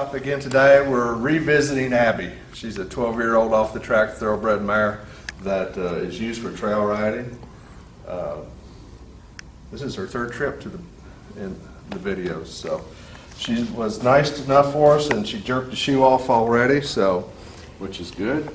Shop again today. We're revisiting Abby. She's a 12-year-old off-the-track thoroughbred mare that is used for trail riding. This is her third trip to in the videos, so she was nice enough for us, and she jerked the shoe off already, so which is good.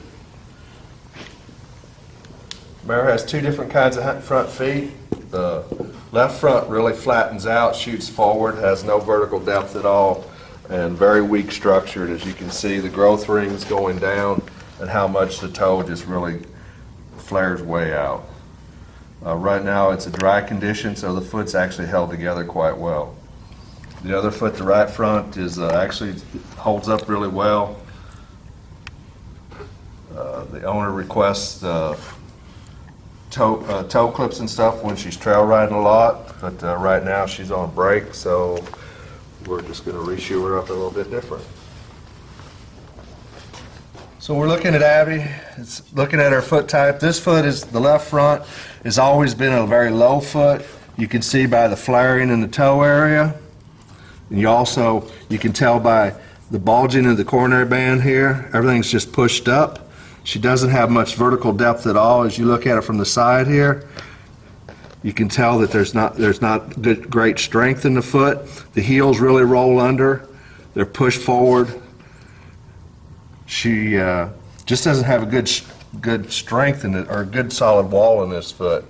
Mare has two different kinds of front feet. The left front really flattens out, shoots forward, has no vertical depth at all, and very weak structured. As you can see, the growth rings going down and how much the toe just really flares way out. Right now it's a dry condition, so the foot's actually held together quite well. The other foot, the right front, is actually holds up really well. The owner requests toe clips and stuff when she's trail riding a lot, but right now she's on break, so we're just going to reshoe her up a little bit different. So we're looking at Abby. It's looking at her foot type. This foot is the left front. Has always been a very low foot. You can see by the flaring in the toe area, and you can tell by the bulging of the coronary band here. Everything's just pushed up. She doesn't have much vertical depth at all. As you look at it from the side here, you can tell that there's not great strength in the foot. The heels really roll under. They're pushed forward. She just doesn't have a good strength in it, or a good solid wall in this foot.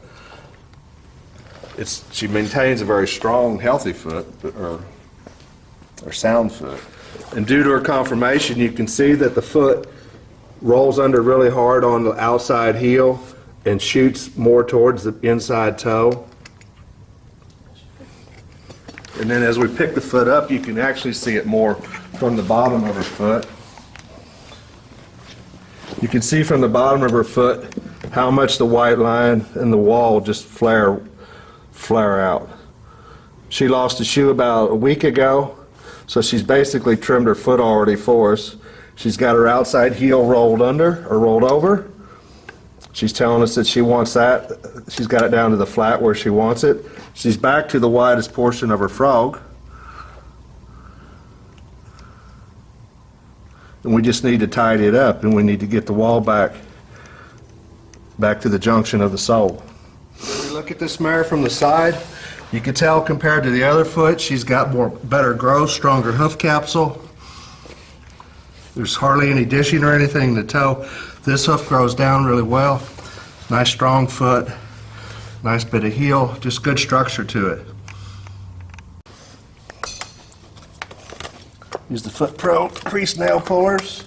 She maintains a very strong, healthy foot, or sound foot. And due to her conformation, you can see that the foot rolls under really hard on the outside heel and shoots more towards the inside toe. And then as we pick the foot up, you can actually see it more from the bottom of her foot. You can see from the bottom of her foot how much the white line and the wall just flare out. She lost a shoe about a week ago, so she's basically trimmed her foot already for us. She's got her outside heel rolled under, or rolled over. She's telling us that she wants that. She's got it down to the flat where she wants it. She's back to the widest portion of her frog. And we just need to tidy it up, and we need to get the wall back to the junction of the sole. When we look at this mare from the side, you can tell compared to the other foot, she's got better growth, stronger hoof capsule. There's hardly any dishing or anything in the toe. This hoof grows down really well. Nice strong foot, nice bit of heel, just good structure to it. Use the Foot Pro crease nail pullers.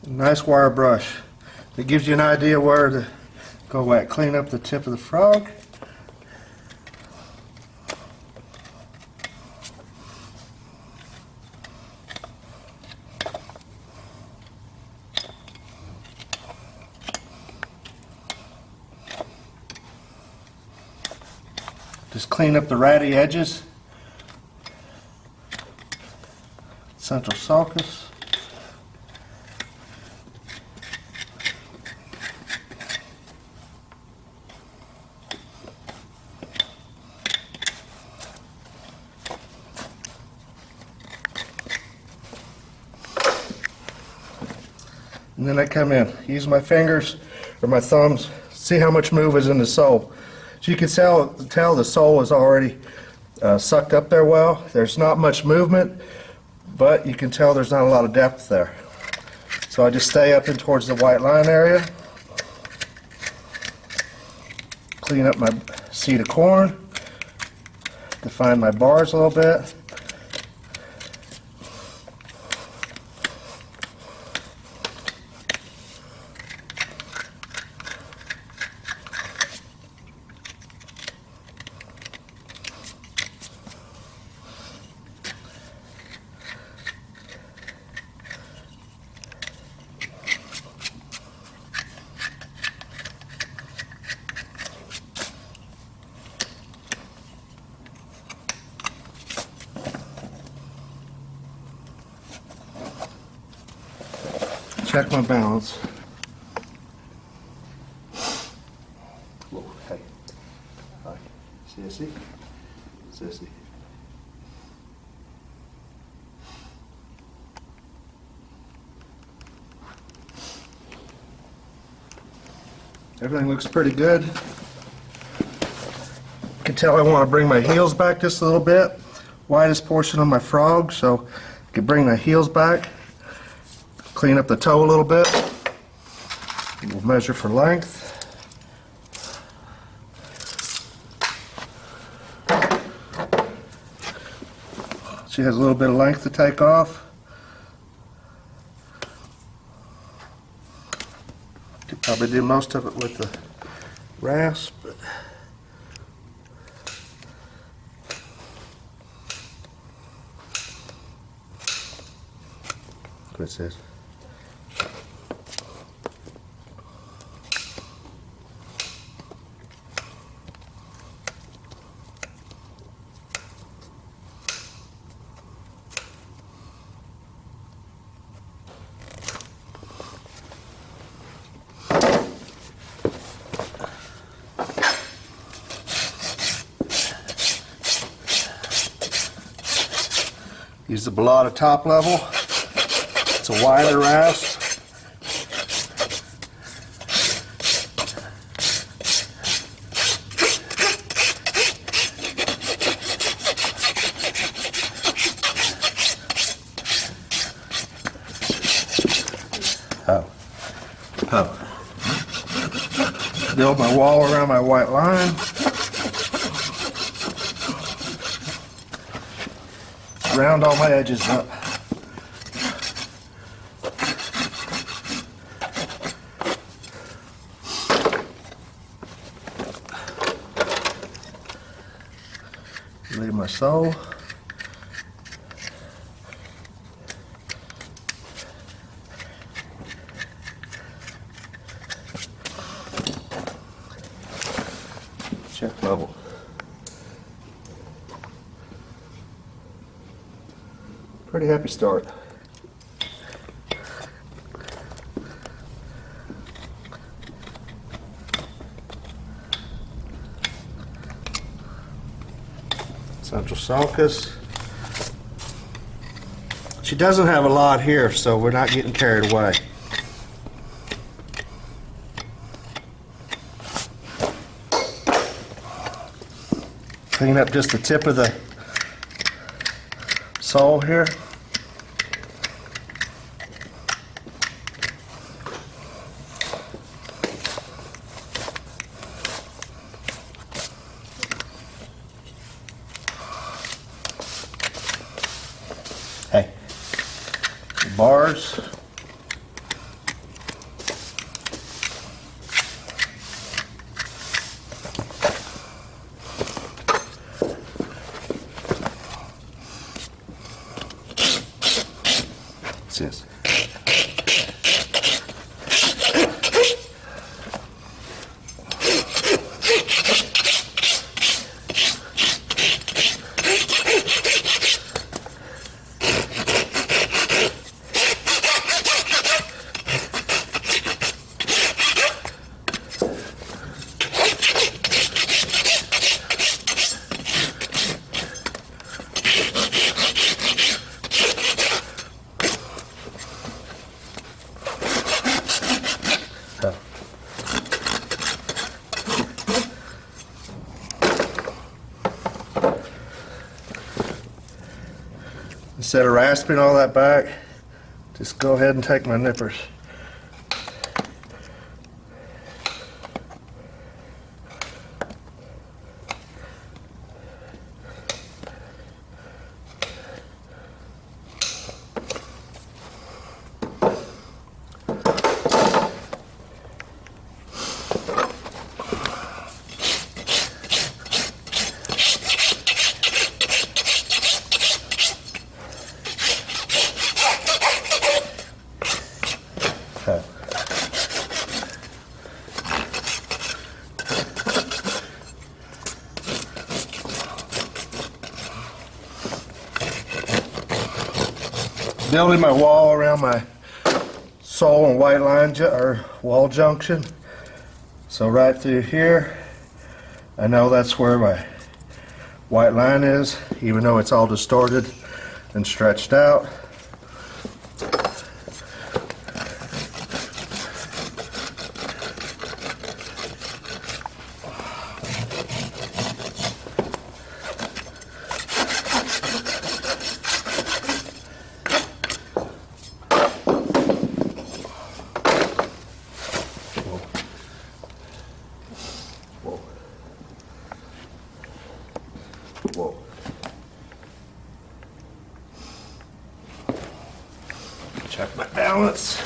Nice wire brush. It gives you an idea where to go at. Clean up the tip of the frog. Just clean up the ratty edges. Central sulcus. And then I come in, use my fingers or my thumbs, see how much move is in the sole. So you can tell the sole is already sucked up there well. There's not much movement, but you can tell there's not a lot of depth there. So I just stay up in towards the white line area, clean up my seed of corn, define my bars a little bit. check my balance. Whoa, hey. Hi. Sissy. Sissy. Everything looks pretty good. You can tell I want to bring my heels back just a little bit. Widest portion of my frog, so I can bring my heels back. Clean up the toe a little bit. We'll measure for length. She has a little bit of length to take off. Could probably do most of it with the rasp, but what it says. Use the Bellotta top level. It's a wider rasp. Build my wall around my white line. Round all my edges up. Leave my sole. Check level. Pretty happy start. Central sulcus. She doesn't have a lot here, so we're not getting carried away. Clean up just the tip of the sole here. Hey, the bars. Yes. Instead of rasping all that back, just go ahead and take my nippers. Building my wall around my sole and white line or wall junction. So right through here, I know that's where my white line is, even though it's all distorted and stretched out. Whoa. Check my balance.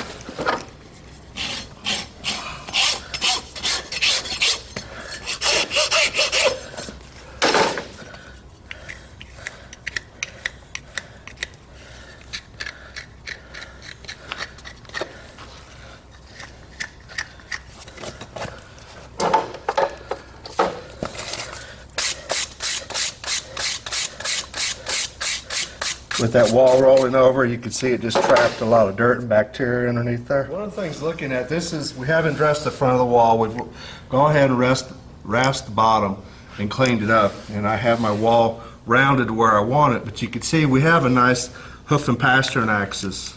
With that wall rolling over, you can see it just trapped a lot of dirt and bacteria underneath there. One of the things looking at this is we haven't dressed the front of the wall. We've gone ahead and rasped the bottom and cleaned it up. And I have my wall rounded where I want it, but you can see we have a nice hoof and pastern axis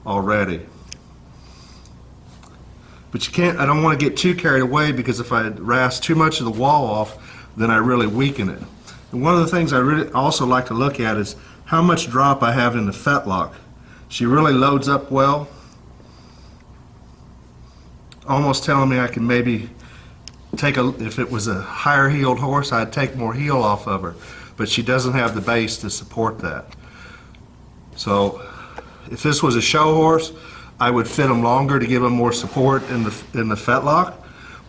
already. But you can't, I don't want to get too carried away, because if I rasp too much of the wall off, then I really weaken it. And one of the things I really also like to look at is how much drop I have in the fetlock. She really loads up well, almost telling me I can maybe take if it was a higher heeled horse, I'd take more heel off of her, but she doesn't have the base to support that. So if this was a show horse, I would fit them longer to give them more support in the fetlock,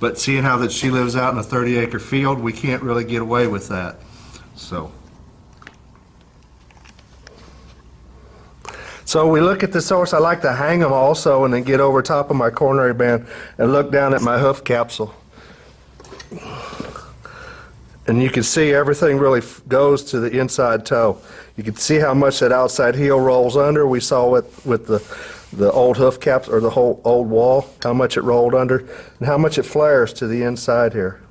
but seeing how that she lives out in a 30-acre field, we can't really get away with that. So we look at this horse. I like to hang them also and then get over top of my coronary band and look down at my hoof capsule. And you can see everything really goes to the inside toe. You can see how much that outside heel rolls under. We saw with the old hoof caps, or the whole old wall, how much it rolled under and how much it flares to the inside here.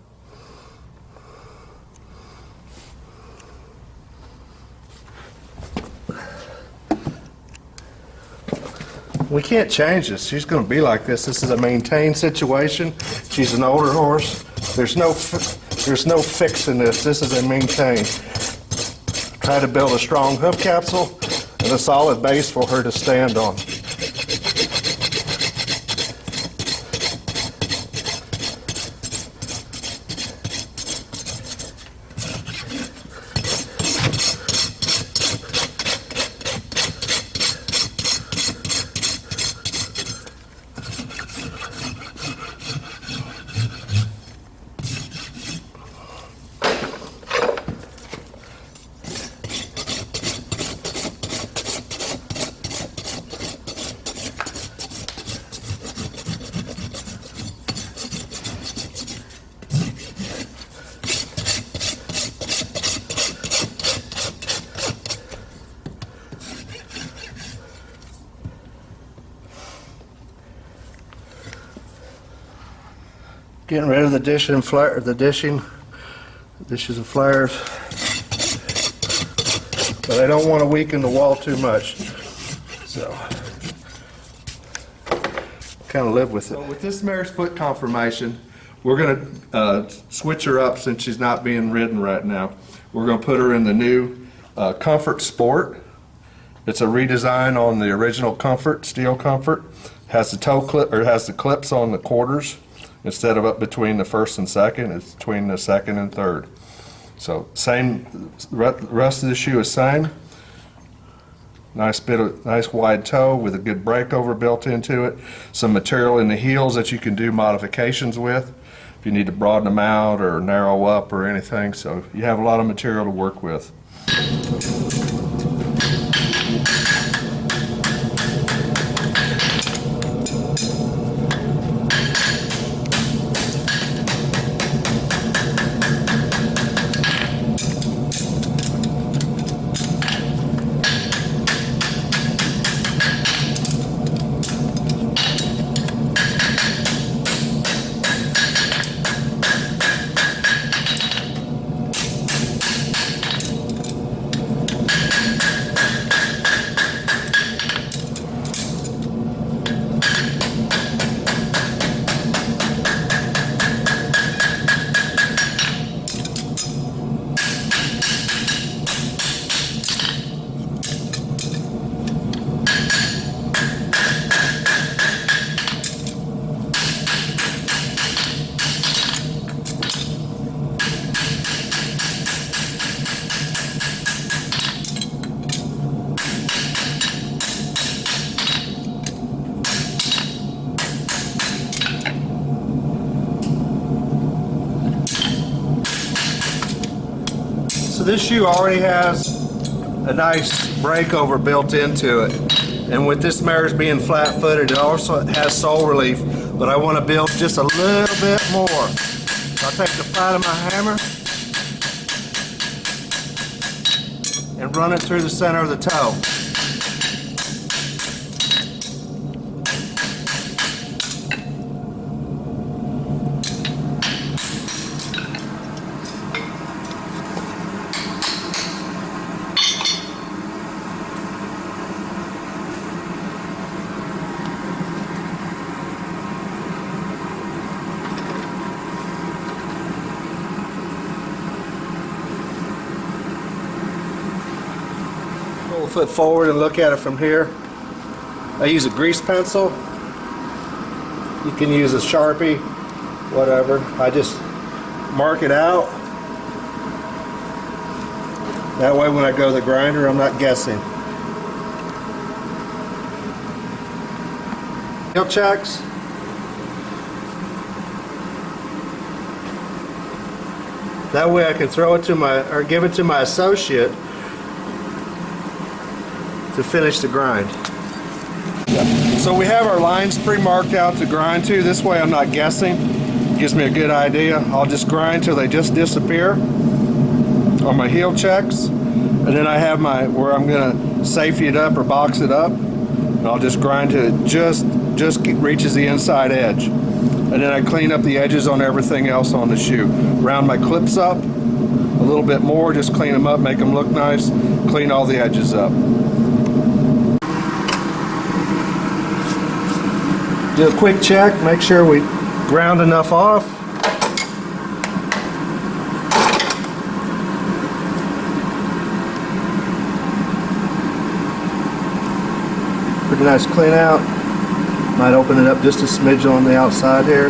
We can't change this. She's going to be like this. This is a maintained situation. She's an older horse. There's no fixing this. This is a maintain. Try to build a strong hoof capsule and a solid base for her to stand on. Getting rid of the dish and flare, dishes and flares, but I don't want to weaken the wall too much, so kind of live with it. So with this mare's foot conformation, we're going to switch her up since she's not being ridden right now. We're going to put her in the new Comfort Sport. It's a redesign on the original Comfort, Steel Comfort. Has the toe clip, or has the clips on the quarters. Instead of up between the first and second, it's between the second and third. So same, rest of the shoe is same. Nice wide toe with a good breakover built into it. Some material in the heels that you can do modifications with if you need to broaden them out or narrow up or anything. So you have a lot of material to work with. this shoe already has a nice breakover built into it. And with this mare's being flat-footed, it also has sole relief, but I want to build just a little bit more. So I'll take the flat of my hammer and run it through the center of the toe. Pull the foot forward and look at it from here. I use a grease pencil. You can use a Sharpie, whatever. I just mark it out. That way when I go to the grinder, I'm not guessing. Heel checks. That way I can throw it to or give it to my associate to finish the grind. So we have our lines pre-marked out to grind to. This way I'm not guessing. It gives me a good idea. I'll just grind till they just disappear on my heel checks. And then I have where I'm gonna safety it up or box it up. And I'll just grind till it just reaches the inside edge. And then I clean up the edges on everything else on the shoe. Round my clips up a little bit more, just clean them up, make them look nice, clean all the edges up. Do a quick check, make sure we ground enough off. Pretty nice clean out. Might open it up just a smidge on the outside here,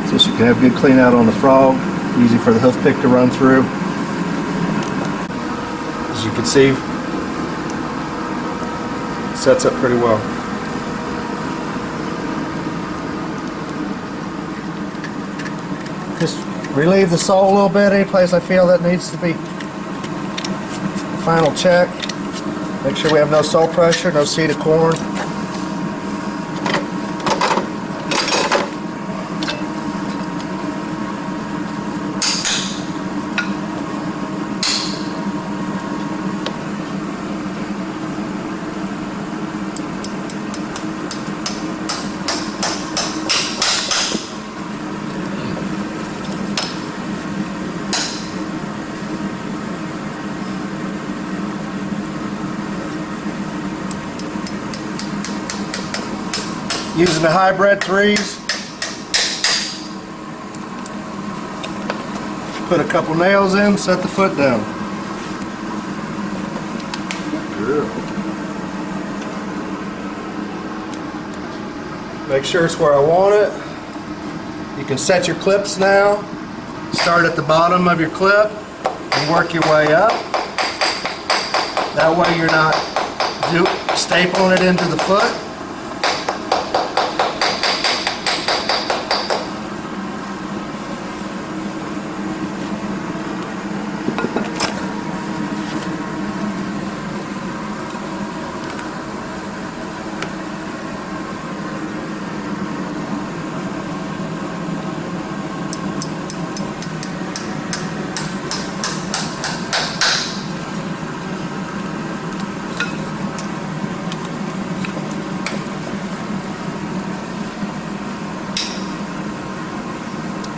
so you can have good clean out on the frog. Easy for the hoof pick to run through. As you can see, it sets up pretty well. Just relieve the sole a little bit, any place I feel that needs to be. Final check. Make sure we have no sole pressure, no seed of corn. Using the hybrid 3s. Put a couple nails in, set the foot down. Good. Make sure it's where I want it. You can set your clips now. Start at the bottom of your clip and work your way up. That way you're not stapling it into the foot.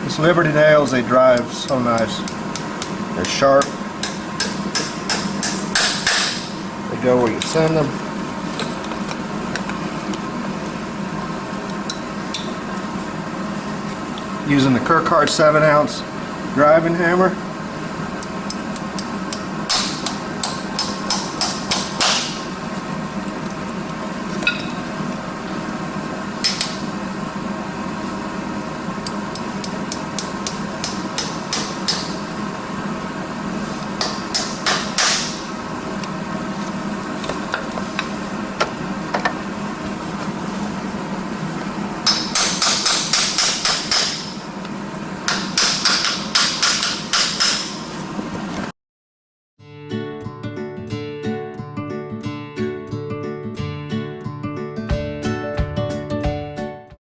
These Liberty nails, they drive so nice. They're sharp. They go where you send them. Using the Kerckhaert 7-ounce driving hammer.